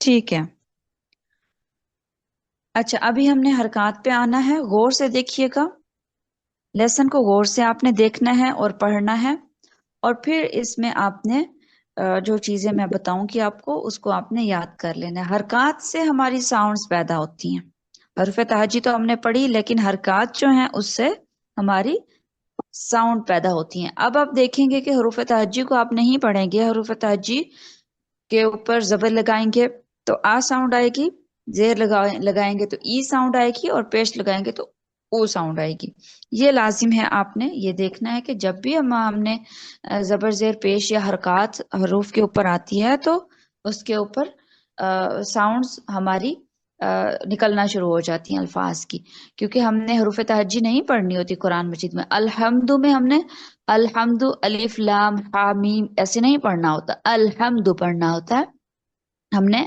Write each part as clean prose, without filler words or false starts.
ٹھیک ہے. اچھا ابھی ہم نے حرکات پہ آنا ہے. غور سے دیکھیے گا، لیسن کو غور سے آپ نے دیکھنا ہے اور پڑھنا ہے، اور پھر اس میں آپ نے جو چیزیں میں بتاؤں گی آپ کو، اس کو آپ نے یاد کر لینا ہے. حرکات سے ہماری ساؤنڈز پیدا ہوتی ہیں. حروف تہجی تو ہم نے پڑھی، لیکن حرکات جو ہیں اس سے ہماری ساؤنڈ پیدا ہوتی ہیں. اب آپ دیکھیں گے کہ حروف تہجی کو آپ نہیں پڑھیں گے. حروف تہجی کے اوپر زبر لگائیں گے تو آ ساؤنڈ آئے گی، زیر لگائیں گے تو ای ساؤنڈ آئے گی، اور پیش لگائیں گے تو او ساؤنڈ آئے گی. یہ لازم ہے، آپ نے یہ دیکھنا ہے کہ جب بھی ہم نے زبر زیر پیش یا حرکات حروف کے اوپر آتی ہے تو اس کے اوپر ساؤنڈز ہماری نکلنا شروع ہو جاتی ہیں الفاظ کی، کیونکہ ہم نے حروف تہجی نہیں پڑھنی ہوتی قرآن مجید میں. الحمد میں ہم نے الحمد الف لام ہا میم ایسے نہیں پڑھنا ہوتا، الحمد پڑھنا ہوتا ہے. ہم نے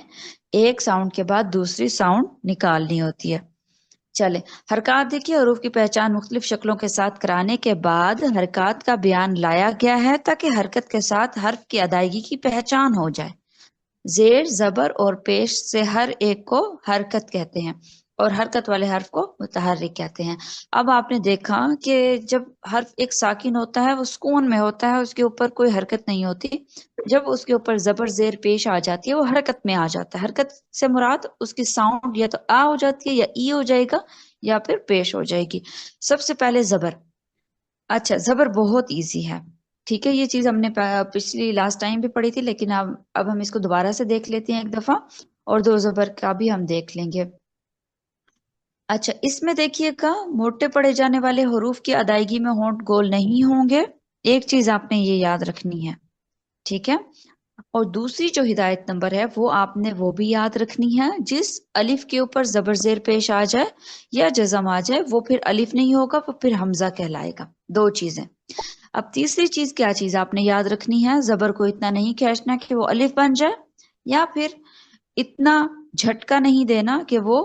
ایک ساؤنڈ کے بعد دوسری ساؤنڈ نکالنی ہوتی ہے. چلے حرکات دیکھیے. حروف کی پہچان مختلف شکلوں کے ساتھ کرانے کے بعد حرکات کا بیان لایا گیا ہے تاکہ حرکت کے ساتھ حرف کی ادائیگی کی پہچان ہو جائے. زیر، زبر اور پیش سے ہر ایک کو حرکت کہتے ہیں اور حرکت والے حرف کو متحرک کہتے ہیں. اب آپ نے دیکھا کہ جب حرف ایک ساکن ہوتا ہے وہ سکون میں ہوتا ہے، اس کے اوپر کوئی حرکت نہیں ہوتی. جب اس کے اوپر زبر زیر پیش آ جاتی ہے وہ حرکت میں آ جاتا ہے. حرکت سے مراد اس کی ساؤنڈ یا تو آ ہو جاتی ہے یا ای ہو جائے گا یا پھر پیش ہو جائے گی. سب سے پہلے زبر. اچھا زبر بہت ایزی ہے، ٹھیک ہے. یہ چیز ہم نے پچھلی لاسٹ ٹائم بھی پڑھی تھی، لیکن اب ہم اس کو دوبارہ سے دیکھ لیتے ہیں ایک دفعہ، اور دو زبر کا بھی ہم دیکھ لیں گے. اچھا اس میں دیکھیے گا موٹے پڑے جانے والے حروف کی ادائیگی میں ہونٹ گول نہیں ہوں گے. ایک چیز آپ نے یہ یاد رکھنی ہے، ٹھیک ہے. اور دوسری جو ہدایت نمبر ہے وہ آپ نے وہ بھی یاد رکھنی ہے. جس الف کے اوپر زبر زیر پیش آ جائے یا جزم آ جائے وہ پھر الف نہیں ہوگا، وہ پھر حمزہ کہلائے گا. دو چیزیں. اب تیسری چیز کیا چیز آپ نے یاد رکھنی ہے، زبر کو اتنا نہیں کھینچنا کہ وہ الف بن جائے، یا پھر اتنا جھٹکا نہیں دینا کہ وہ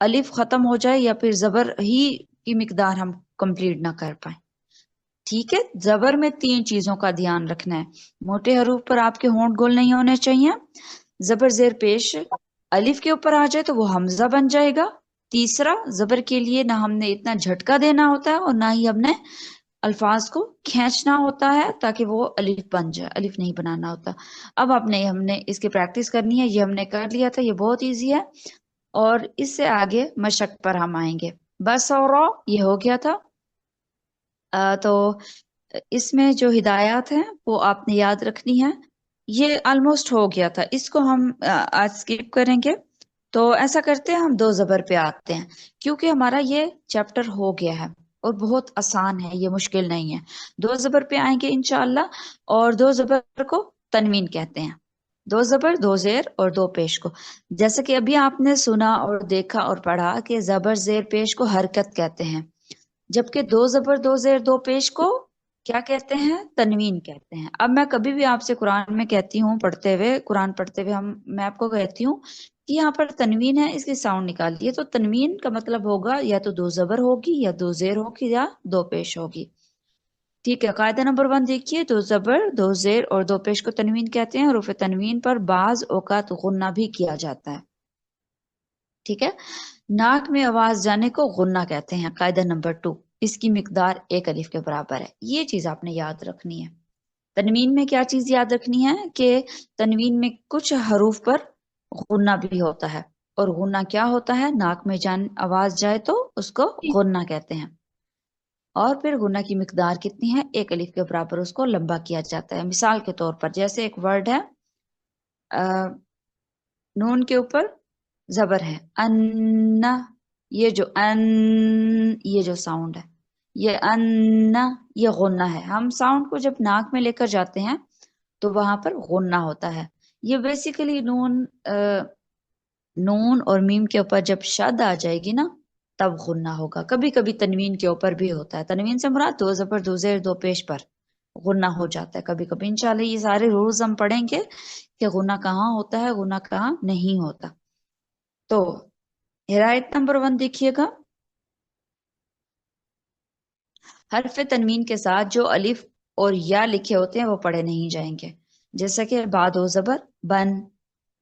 الف ختم ہو جائے یا پھر زبر ہی کی مقدار ہم کمپلیٹ نہ کر پائیں. ٹھیک ہے. زبر میں تین چیزوں کا دھیان رکھنا ہے. موٹے حروف پر آپ کے ہونٹ گول نہیں ہونے چاہیے. زبر زیر پیش الف کے اوپر آ جائے تو وہ حمزہ بن جائے گا. تیسرا، زبر کے لیے نہ ہم نے اتنا جھٹکا دینا ہوتا ہے اور نہ ہی ہم نے الفاظ کو کھینچنا ہوتا ہے تاکہ وہ الف بن جائے، الف نہیں بنانا ہوتا. اب ہم نے اس کی پریکٹس کرنی ہے. یہ ہم نے کر لیا تھا، یہ بہت ایزی ہے، اور اس سے آگے مشق پر ہم آئیں گے. بس اور یہ ہو گیا تھا. تو اس میں جو ہدایات ہیں وہ آپ نے یاد رکھنی ہے. یہ آلموسٹ ہو گیا تھا، اس کو ہم آج سکپ کریں گے. تو ایسا کرتے ہیں ہم دو زبر پہ آتے ہیں، کیونکہ ہمارا یہ چیپٹر ہو گیا ہے اور بہت آسان ہے، یہ مشکل نہیں ہے. دو زبر پہ آئیں گے انشاءاللہ. اور دو زبر کو تنوین کہتے ہیں. دو زبر، دو زیر اور دو پیش کو. جیسے کہ ابھی آپ نے سنا اور دیکھا اور پڑھا کہ زبر زیر پیش کو حرکت کہتے ہیں، جبکہ دو زبر دو زیر دو پیش کو کیا کہتے ہیں؟ تنوین کہتے ہیں. اب میں کبھی بھی آپ سے قرآن میں کہتی ہوں، پڑھتے ہوئے قرآن پڑھتے ہوئے میں آپ کو کہتی ہوں کہ یہاں پر تنوین ہے، اس کی ساؤنڈ نکالیے، تو تنوین کا مطلب ہوگا یا تو دو زبر ہوگی یا دو زیر ہوگی یا دو پیش ہوگی. ٹھیک ہے. قاعدہ نمبر 1 دیکھیے. دو زبر، دو زیر اور دو پیش کو تنوین کہتے ہیں. حروف تنوین پر بعض اوقات غنہ بھی کیا جاتا ہے. ٹھیک ہے. ناک میں آواز جانے کو غنہ کہتے ہیں. قاعدہ نمبر 2، اس کی مقدار ایک الف کے برابر ہے. یہ چیز آپ نے یاد رکھنی ہے. تنوین میں کیا چیز یاد رکھنی ہے کہ تنوین میں کچھ حروف پر غنہ بھی ہوتا ہے، اور غنہ کیا ہوتا ہے؟ ناک میں آواز جائے تو اس کو غنہ کہتے ہیں. اور پھر غنہ کی مقدار کتنی ہے؟ ایک الف کے برابر اس کو لمبا کیا جاتا ہے. مثال کے طور پر جیسے ایک ورڈ ہے، نون کے اوپر زبر ہے، ان، یہ جو ساؤنڈ ہے، یہ ان، یہ غنہ ہے. ہم ساؤنڈ کو جب ناک میں لے کر جاتے ہیں تو وہاں پر غنہ ہوتا ہے. یہ بیسیکلی نون اور میم کے اوپر جب شد آ جائے گی نا تب غنہ ہوگا. کبھی کبھی تنوین کے اوپر بھی ہوتا ہے. تنوین سے مراد دو زبر دو زیر دو پیش پر غنہ ہو جاتا ہے کبھی کبھی. انشاءاللہ یہ سارے رولز ہم پڑھیں گے کہ غنہ کہاں ہوتا ہے، غنہ کہاں نہیں ہوتا. تو ہدایت نمبر 1 دیکھیے گا. حرف تنوین کے ساتھ جو الف اور یا لکھے ہوتے ہیں وہ پڑھے نہیں جائیں گے. جیسا کہ با دو زبر بن،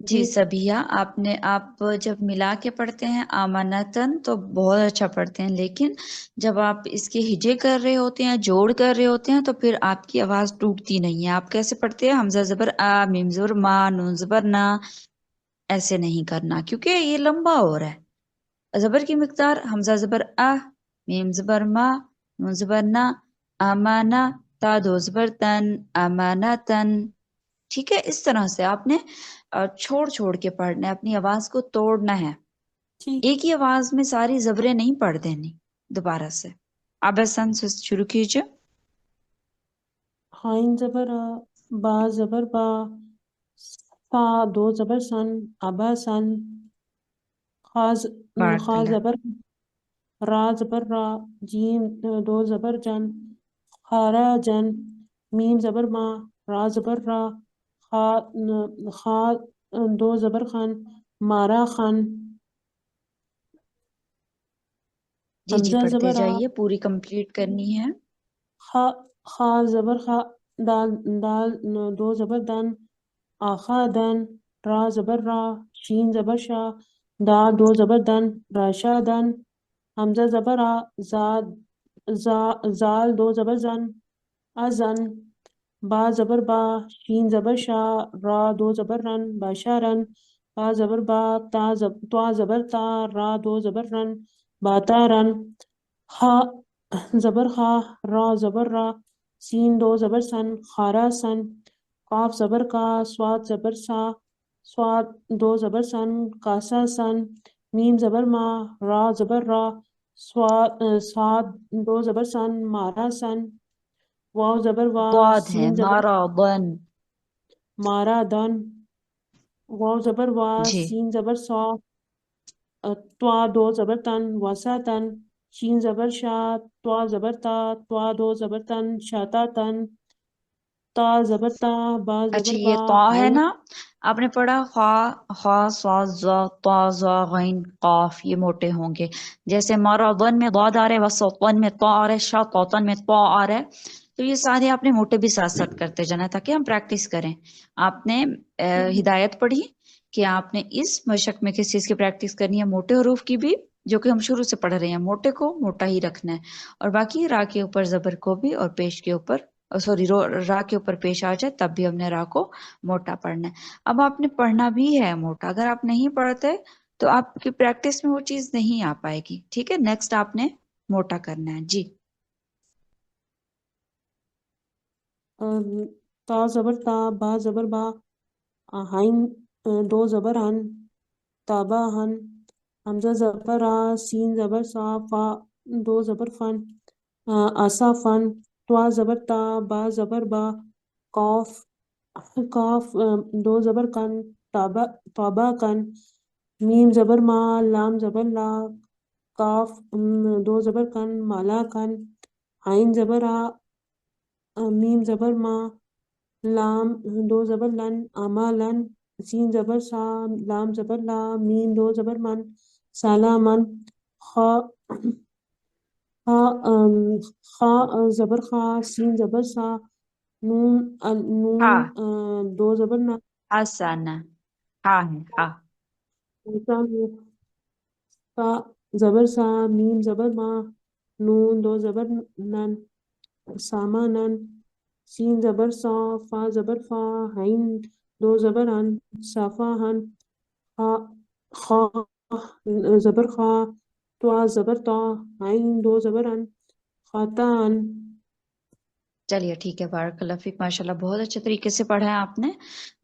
جی سبیہ، آپ جب ملا کے پڑھتے ہیں آمانتن تو بہت اچھا پڑھتے ہیں، لیکن جب آپ اس کے ہجے کر رہے ہوتے ہیں، جوڑ کر رہے ہوتے ہیں، تو پھر آپ کی آواز ٹوٹتی نہیں ہے۔ آپ کیسے پڑھتے ہیں؟ حمزہ زبر آ، میم زبر ما، نون زبر نا، ایسے نہیں کرنا کیونکہ یہ لمبا ہو رہا ہے۔ زبر کی مقدار حمزہ زبر آ، میم زبر ما، نون زبر نا، آمانا، تا دو زبر تن، امانتن۔ ٹھیک ہے، اس طرح سے آپ نے چھوڑ چھوڑ کے پڑھنا ہے، اپنی آواز کو توڑنا ہے، ٹھیک۔ ایک ہی آواز میں ساری زبریں نہیں پڑھ دینی دوبارہ سے۔ اب احسن سے شروع کیجئے۔ حائن زبر آ، با زبر با، سا دو زبر سن، ابا سن، بارک خا اللہ۔ زبر را زبر را، جیم دو زبر جن، خارا جن، میم زبر ما، را زبر را، خا دو زبر خن، مارا خن، جی جی حمزہ پڑھتے زبر آ، جائیے، پوری کمپلیٹ کرنی ہے۔ خا زبر خا، دال دو زبر دن، آخا دن، را زبر را، شین زبر شا، دا دو زبر دن، راشا دن، حمزہ زبر آ، زال دو زبر زن، ازن، با زبر با، شین زبر شا، را دو زبر رن، باشارن، با زبر با، تا زبر تا، را دو زبر رن، باتارن، خا زبر خا، را زبر را، سین دو زبر سن، خارا سن، قاف زبر کا، سواد زبر سا، سواد دو زبر سن، کاسا سن، میم زبر ما، را زبر را، سواد دو زبر سن، مارا سن، واو زبر وا، ضاد ہے، سین زبر مارا ضن۔ مارا دن، واو زبر وا، جی سین زبر سا، توا دو زبر تن، وسا تن، شین زبر شا، توا زبر تا، توا دو زبر تن، شاتا تن، تا زبر تا، با اچھا، زبر یہ با، طا ہے عین نا، آپ نے پڑھا خا، خا صاد ظا طا ظا غین قاف، یہ موٹے ہوں گے۔ جیسے مرضن میں ضاد آ رہا ہے، وسطن میں طا آ رہا ہے، شاطن میں طا آ رہا ہے، تو یہ سارے آپ نے موٹے بھی ساتھ ساتھ کرتے جانا ہے تاکہ ہم پریکٹس کریں۔ آپ نے ہدایت پڑھی کہ آپ نے اس مشق میں کس چیز کی پریکٹس کرنی ہے؟ موٹے حروف کی بھی، جو کہ ہم شروع سے پڑھ رہے ہیں، موٹے کو موٹا ہی رکھنا ہے، اور باقی را کے اوپر زبر کو بھی، اور پیش کے اوپر سوری را کے اوپر پیش آ جائے تب بھی ہم نے را کو موٹا پڑھنا ہے۔ اب آپ نے پڑھنا بھی ہے موٹا، اگر آپ نہیں پڑھتے تو آپ کی پریکٹس میں وہ چیز نہیں آ پائے گی۔ ٹھیک ہے، نیکسٹ آپ نے موٹا کرنا ہے۔ جی تا زبر تا، با زبر با، ہائن دو زبر ہن، تابا ہن، حمزہ زبر آ، سین زبر سا، فا دو زبر فن، آسا فن، توا زبر تا، با زبر با، قاف قاف دو زبر کن، تابا کن، میم زبر ما، لام زبر لا، کاف دو زبر کن، مالا کن، عین زبر آ، میم زبر ما، لام دو زبر لن، امالن، سین زبر سا، لام زبر لا، میم دو زبر من، سالامن، خا خا زبر خا، سین زبر سا، نون ہا، دو زبر نا، حسن، ہا ہے ہا۔ سا زبر سا، میم زبر ما، نون دو زبر نن، سامانن، سین زبر سا، فا زبر فا، عین دو زبر ان، صافاہن، خا زبر خا، توا زبر تا، عین دو زبر ان، خاتان۔ چلیے ٹھیک ہے، بارک اللہ فیک، ماشاء اللہ بہت اچھے طریقے سے پڑھا ہے آپ نے،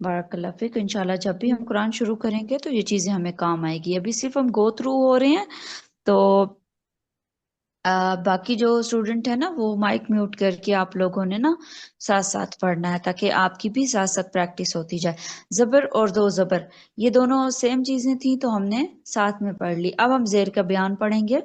بارک اللہ فیک۔ انشاءاللہ جب بھی ہم قرآن شروع کریں گے تو یہ چیزیں ہمیں کام آئے گی، ابھی صرف ہم گو تھرو ہو رہے ہیں، تو باقی جو اسٹوڈنٹ ہے نا وہ مائک میوٹ کر کے آپ لوگوں نے نا ساتھ ساتھ پڑھنا ہے تاکہ آپ کی بھی ساتھ ساتھ پریکٹس ہوتی جائے۔ زبر اور دو زبر یہ دونوں سیم چیزیں تھیں تو ہم نے ساتھ میں پڑھ لی۔ اب ہم زیر کا بیان پڑھیں گے،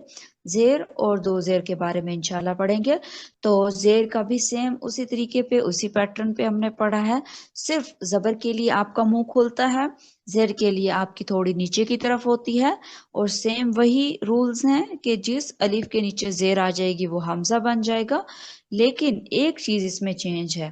زیر اور دو زیر کے بارے میں انشاءاللہ پڑھیں گے۔ تو زیر کا بھی سیم اسی طریقے پہ اسی پیٹرن پہ ہم نے پڑھا ہے، صرف زبر کے لیے آپ کا منہ کھلتا ہے، زیر کے لیے آپ کی تھوڑی نیچے کی طرف ہوتی ہے، اور سیم وہی رولز ہیں کہ جس الف کے نیچے زیر آ جائے گی وہ حمزہ بن جائے گا، لیکن ایک چیز اس میں چینج ہے،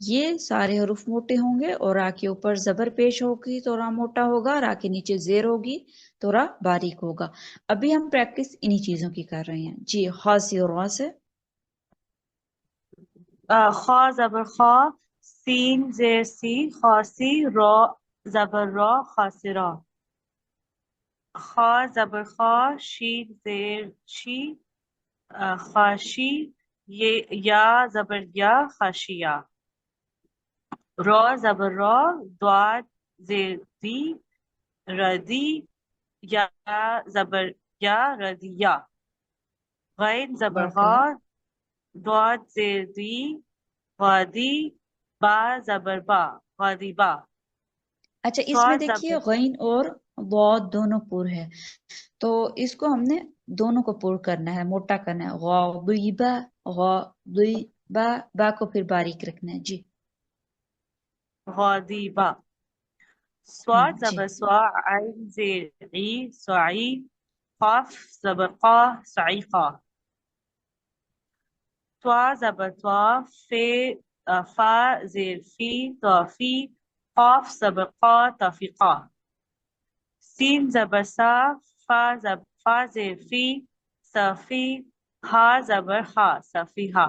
یہ سارے حروف موٹے ہوں گے اور را کے اوپر زبر پیش ہوگی تو را موٹا ہوگا، را کے نیچے زیر ہوگی تو را باریک ہوگا۔ ابھی ہم پریکٹس انہی چیزوں کی کر رہے ہیں۔ جی خاصی اور را سے خا زبر خا، سین زیر سی خاصی، را زبر را خاسرا، خا زبر خا، شین زیر شی خاشی، یا زبر یا خاشیہ، را زبر را، دواد زیر دی ردی، یا زبر یا ردیہ، غین زبر بارک غا، اللہ۔ دواد زیر دی غادی، با زبر با غادیبا، اچھا اس میں صاد دیکھیے زبر غین اور ضاد دونوں پر ہے، تو اس کو ہم نے دونوں کو پر کرنا ہے، موٹا کرنا ہے، غاضبہ غاضبہ، با کو پھر باریک رکھنا ہے۔ جی غادیبا، صاد جی زبر سوا، عین زیر عی صعی، قاف زبر قا صعیقا، طوا زبر طوا، فا زیر فی طافی، قاف زبر قا طافقا، سین زبر سا، فا زیر فی صافی، ہا زبر ہا صفیحا،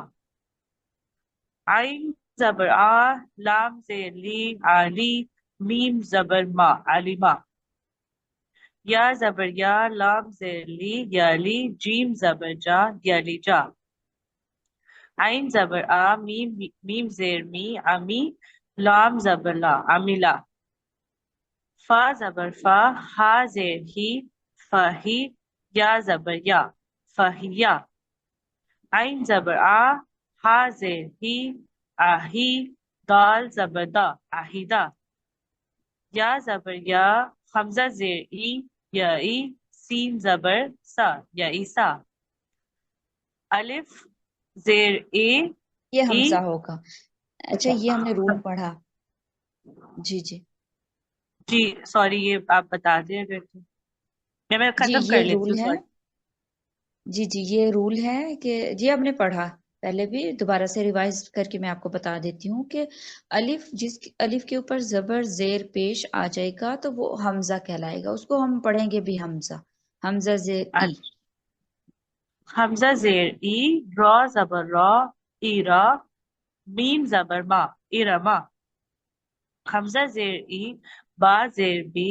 عین زبر آ، لام زیر لی علی، میم زبر ما علیما، یا زبر یا، لام زیر لی یالی، جیم زبر جا یالی جا، عین زبر آ، میم زیر می امی، لام زبر لا عمیلا، فا زبر فا، ہا زیر ہی فہی، یا زبر یا فہیا، عین زبر آ، ہا زیر ہی آہی، دال زبر دا آہیدہ، یا زبر یا، حمزہ زیر ای یا ای، سین زبر سا یا عیسا، الف زیر اے یہ ای، حمزہ ہوگا۔ اچھا یہ ہم نے رول پڑھا۔ جی جی جی سوری یہ آپ بتا دیں اگر تو میں جی ختم کر یہ لیتی رول ہوں ہے، سوری۔ جی جی یہ رول ہے کہ جی ہم نے پڑھا پہلے بھی، دوبارہ سے ریوائز کر کے میں آپ کو بتا دیتی ہوں کہ الف کے اوپر زبر زیر پیش آ جائے گا تو وہ حمزہ کہلائے گا، اس کو ہم پڑھیں گے بھی حمزہ، حمزہ زیر ای۔ حمزہ زیر ای، را زبر را ایرا، میم زبر ما ایرما، حمزہ زیر ای، با زیر بی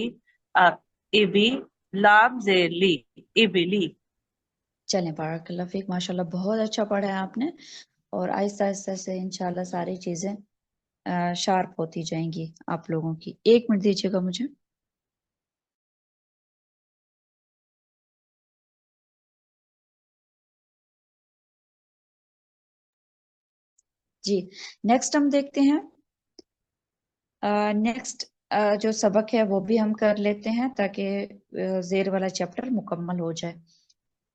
ابی، لام زیر لی ابلی۔ چلیں بارک اللہ فیک، ماشاءاللہ بہت اچھا پڑھا ہے آپ نے، اور آہستہ آہستہ سے انشاءاللہ ساری چیزیں شارپ ہوتی جائیں گی آپ لوگوں کی۔ 1 منٹ دیجیے گا مجھے۔ جی نیکسٹ ہم دیکھتے ہیں، نیکسٹ جو سبق ہے وہ بھی ہم کر لیتے ہیں تاکہ زیر والا چیپٹر مکمل ہو جائے۔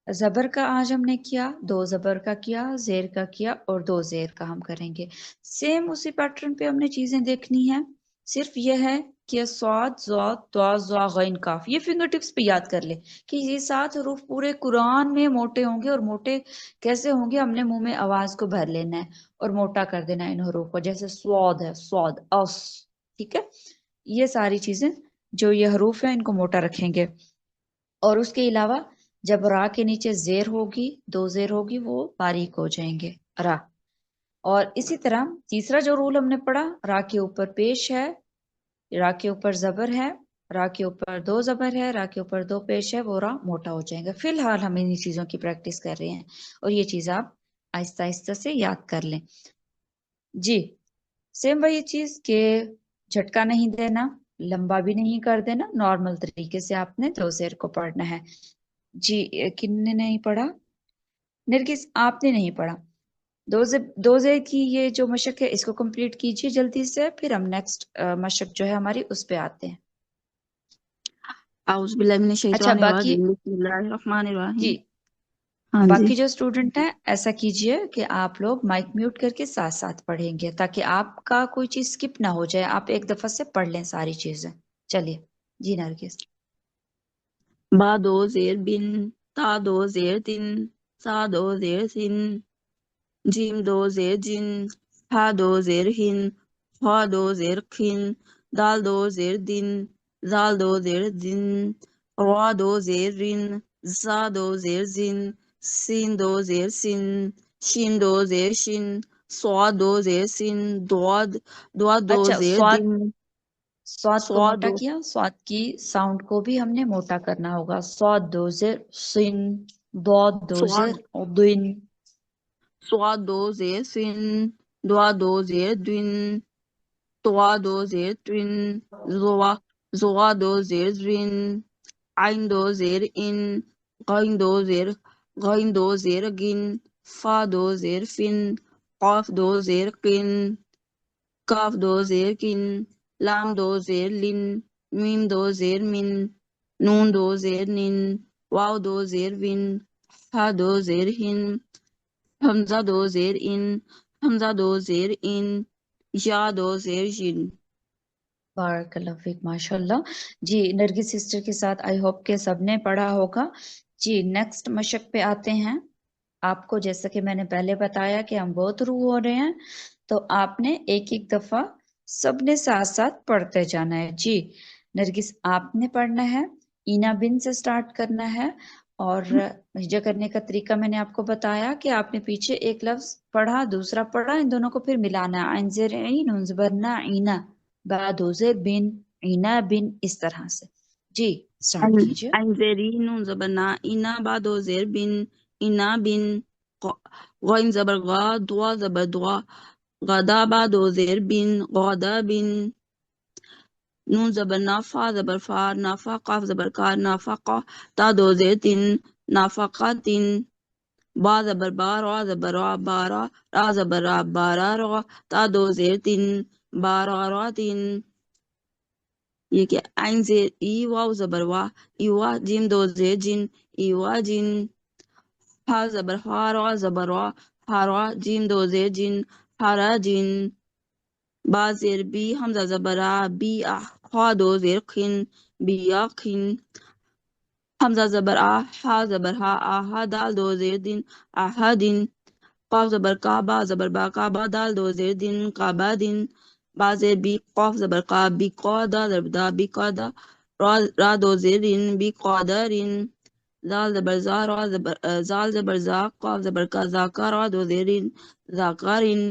زبر کا آج ہم نے کیا، 2 زبر کا کیا، زیر کا کیا اور 2 زیر کا ہم کریں گے۔ سیم اسی پیٹرن پہ ہم نے چیزیں دیکھنی ہیں، صرف یہ ہے کہ صاد ضاد طا ظا غین کاف، یہ فنگر ٹپس پہ یاد کر لیں کہ یہ 7 حروف پورے قرآن میں موٹے ہوں گے، اور موٹے کیسے ہوں گے، ہم نے منہ میں آواز کو بھر لینا ہے اور موٹا کر دینا ہے ان حروف کو، جیسے سواد ہے سواد اس، ٹھیک ہے، یہ ساری چیزیں جو یہ حروف ہیں ان کو موٹا رکھیں گے۔ اور اس کے علاوہ جب را کے نیچے زیر ہوگی، 2 زیر ہوگی، وہ باریک ہو جائیں گے را۔ اور اسی طرح تیسرا جو رول ہم نے پڑھا، را کے اوپر پیش ہے، را کے اوپر زبر ہے، را کے اوپر 2 زبر ہے، را کے اوپر 2 پیش ہے، وہ را موٹا ہو جائے گا۔ فی الحال ہم انہی چیزوں کی پریکٹس کر رہے ہیں اور یہ چیز آپ آہستہ آہستہ سے یاد کر لیں۔ جی سیم وہی چیز کہ جھٹکا نہیں دینا، لمبا بھی نہیں کر دینا، نارمل طریقے سے آپ نے 2 زیر کو پڑھنا ہے۔ جی کن نے نہیں پڑھا؟ نرگس آپ نے نہیں پڑھا؟ 2 زیر کی یہ جو مشق ہے اس کو کمپلیٹ کیجئے جلدی سے، پھر ہم نیکسٹ مشق جو ہے ہماری اس پہ آتے ہیں۔ اعوذ باللہ من اچھا الشیطان باقی الرجیم، بسم اللہ الرحمن الرحیم۔ جی ہاں جی، باقی جو اسٹوڈنٹ ہیں ایسا کیجئے کہ آپ لوگ مائک میوٹ کر کے ساتھ ساتھ پڑھیں گے تاکہ آپ کا کوئی چیز سکپ نہ ہو جائے، آپ ایک دفعہ سے پڑھ لیں ساری چیزیں۔ چلیے جی نرگس۔ با 2 زیر بن، تا 2 زیر تن، سا 2 زیر سن، جیم 2 زیر جن، ہا دو زیر ہن ہا دو زیر کھن دال دو زیر دن زال دو زیر دن را دو زیر رن زا دو زیر زن سین دو زیر سن شین دو زیر شن صاد دو زیر سن دواد دواد دو اچھا، زیر سواد دن سواد کو صاد موٹا کیا، سواد کی ساؤنڈ کو بھی ہم نے موٹا کرنا ہوگا. سواد دو زیر سن، دود دو صاد زیر دن. صاد دو زیر سن دواد دو زیر دن طوا دو زیر twin زوا دو زیر زرین عین دو زیر ان غین دو زیر گن فا دو زیر فن قاف دو زیر قن کاف دو زیر کن لام دو زیر لن میم دو زیر من نون دو زیر نن واو دو زیر ون ہا دو زیر ہن حمزہ دو زیر ان حمزہ دو زیر ان یا دو زیر جن بارک اللہ فیک، ماشاء اللہ. جی نرگس سسٹر کے ساتھ آئی ہوپ کہ سب نے پڑھا ہوگا. جی نیکسٹ مشق پہ آتے ہیں. آپ کو جیسا کہ میں نے پہلے بتایا کہ ہم گو تھرو ہو رہے ہیں، تو آپ نے ایک ایک دفعہ سب نے ساتھ ساتھ پڑھتے جانا ہے. جی نرگس آپ نے پڑھنا ہے، اینا بن سے سٹارٹ کرنا ہے، اور ہجا کرنے کا طریقہ میں نے آپ کو بتایا کہ آپ نے پیچھے ایک لفظ پڑھا دوسرا پڑھا، ان دونوں کو پھر ملانا ہے. عین زیر عین نون زبر نا اینا با دو زیر بن اینا بن، اس طرح سے. جی سٹارٹ کیجئے. عین زیرین نون زبر نا اینا با دو زیر بن اینا بن غین زبر غا دوا زبر دوا غدا با دو زیر بن غدا بن نون زبر نا فا زبر فا نافا قاف زبر کا نافقا تا دو زیر تن نافقا تن با زبر با را زبر را بارا را زبر را بارا را تا دو زیر تن بارا را تن. یہ کہ عین زیر ای واو زبر وا ایوا جیم دو زیر جن ایوا جن ہا زبر ہا را زبر را ہارا جیم دو زیر جن ہارا جن با زیر بی حمزہ زبر آ بی آ خا دو زیر خن بیا خن حمزہ زبر آ ہا زبر ہا آہا دال دو زیر دن آہا دن قاف زبر کا با زبر با کا با دال دو زیر دن قابا دن با زیر بی قاف زبر کا بی قا دا زبر دا بی قا دا را دو زیر رن بی قادا رن زال زبر زا را زبر زال زبر زا قاف زبر کا زا کا را دو زیر رن زا کا رن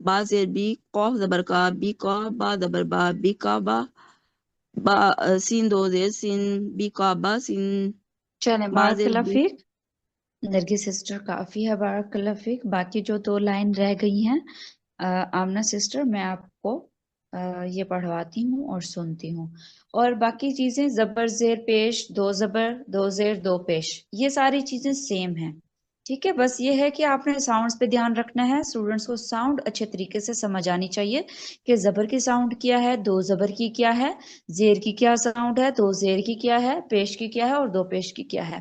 با زیر بی قاف زبر کا بی کا با زبر با بی کا با با سین دو زیر سین بی کا با سین چلیں با بارک زیر اللہ بی فیک. نرگس سسٹر کافی ہے، بارک اللہ فیک. باقی جو 2 لائن رہ گئی ہیں، آمنہ سسٹر میں آپ کو یہ پڑھواتی ہوں اور سنتی ہوں. اور باقی چیزیں زبر زیر پیش، 2 زبر 2 زیر 2 پیش، یہ ساری چیزیں سیم ہیں. ٹھیک ہے، بس یہ ہے کہ آپ نے ساؤنڈز پہ دھیان رکھنا ہے. اسٹوڈنٹس کو ساؤنڈ اچھے طریقے سے سمجھ آنی چاہیے کہ زبر کی ساؤنڈ کیا ہے، 2 زبر کی کیا ہے، زیر کی کیا ساؤنڈ ہے، 2 زیر کی کیا ہے، پیش کی کیا ہے اور 2 پیش کی کیا ہے.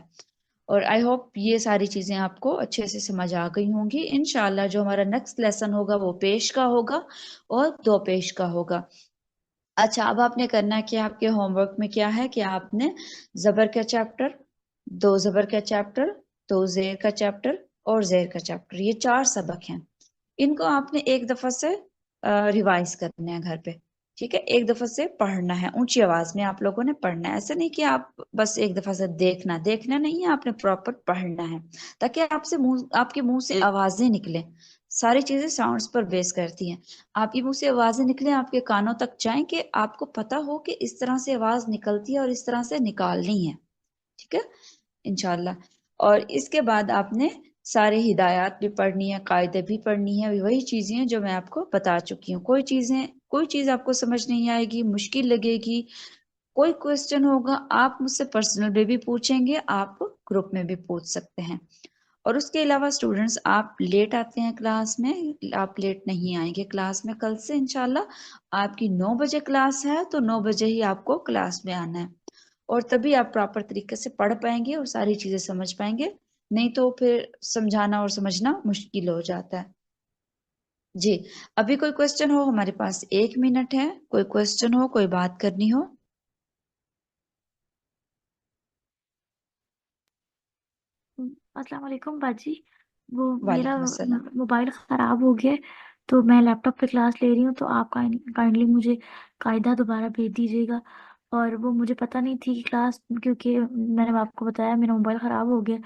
اور آئی ہوپ یہ ساری چیزیں آپ کو اچھے سے سمجھ آ گئی ہوں گی. انشاءاللہ جو ہمارا نیکسٹ لیسن ہوگا وہ پیش کا ہوگا اور 2 پیش کا ہوگا. اچھا اب آپ نے کرنا ہے کہ آپ کے ہوم ورک میں کیا ہے کہ آپ نے زبر کا چیپٹر، 2 زبر کا چیپٹر، 2 زیر کا چیپٹر اور زیر کا چیپٹر، یہ 4 سبق ہیں. ان کو آپ نے ایک دفعہ سے ریوائز کرنا ہے گھر پہ. ٹھیک ہے، ایک دفعہ سے پڑھنا ہے، اونچی آواز میں آپ لوگوں نے پڑھنا ہے. ایسا نہیں کہ آپ بس ایک دفعہ سے دیکھنا نہیں ہے، آپ نے پراپر پڑھنا ہے تاکہ آپ کے منہ سے آوازیں نکلیں. ساری چیزیں ساؤنڈز پر بیس کرتی ہیں. آپ کے منہ سے آوازیں نکلیں، آپ کے کانوں تک جائیں کہ آپ کو پتا ہو کہ اس طرح سے آواز نکلتی ہے اور اس طرح سے نکالنی ہے. ٹھیک ہے انشاءاللہ. اور اس کے بعد آپ نے سارے ہدایات بھی پڑھنی ہے، قاعدے بھی پڑھنی ہے، وہی چیزیں ہیں جو میں آپ کو بتا چکی ہوں. کوئی چیز آپ کو سمجھ نہیں آئے گی، مشکل لگے گی، کوئی کوسچن ہوگا آپ مجھ سے پرسنل میں بھی پوچھیں گے، آپ گروپ میں بھی پوچھ سکتے ہیں. اور اس کے علاوہ اسٹوڈنٹس آپ لیٹ آتے ہیں کلاس میں، آپ لیٹ نہیں آئیں گے کلاس میں. کل سے انشاءاللہ آپ کی 9 بجے کلاس ہے تو 9 بجے ہی آپ کو کلاس میں آنا ہے، اور تبھی آپ پراپر طریقے سے پڑھ پائیں گے اور ساری چیزیں سمجھ پائیں گے. نہیں تو پھر سمجھانا اور سمجھنا مشکل ہو جاتا ہے. جی ابھی کوئی کوسچن ہو، ہمارے پاس 1 منٹ ہے. کوئی کوسچن ہو، کوئی بات کرنی ہو. السلام علیکم باجی. وہ میرا وعلیکم السلام. موبائل خراب ہو گیا ہے تو میں لیپ ٹاپ پہ کلاس لے رہی ہوں، تو آپ کائنڈلی مجھے قاعدہ دوبارہ بھیج دیجیے گا. اور وہ مجھے پتہ نہیں تھی کہ کلاس، کیونکہ میں نے آپ کو بتایا میرا موبائل خراب ہو گیا،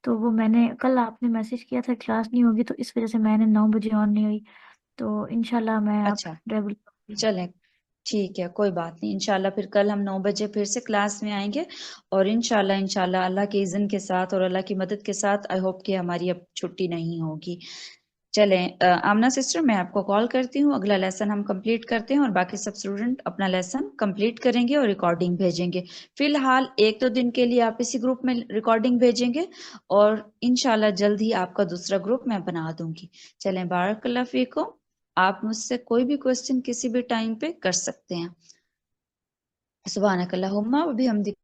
تو وہ میں نے کل آپ نے میسج کیا تھا کلاس نہیں ہوگی، تو اس وجہ سے میں نے 9 بجے آن نہیں ہوئی. تو انشاءاللہ میں آپ اچھا ریگولر. چلیں ٹھیک ہے، کوئی بات نہیں. انشاءاللہ پھر کل ہم 9 بجے پھر سے کلاس میں آئیں گے، اور انشاءاللہ اللہ کے اذن کے ساتھ اور اللہ کی مدد کے ساتھ آئی ہوپ کہ ہماری اب چھٹی نہیں ہوگی. چلیں آمنہ سسٹر، میں آپ کو کال کرتی ہوں، اگلا لیسن ہم کمپلیٹ کرتے ہیں اور باقی سب اسٹوڈنٹ اپنا لیسن کمپلیٹ کریں گے اور ریکارڈنگ بھیجیں گے. فی الحال 1-2 دن کے لیے آپ اسی گروپ میں ریکارڈنگ بھیجیں گے، اور انشاءاللہ جلد ہی آپ کا دوسرا گروپ میں بنا دوں گی. چلیں بارک اللہ فیکم. آپ مجھ سے کوئی بھی کوسچن کسی بھی ٹائم پہ کر سکتے ہیں. سبحانک اللہم و بحمدک.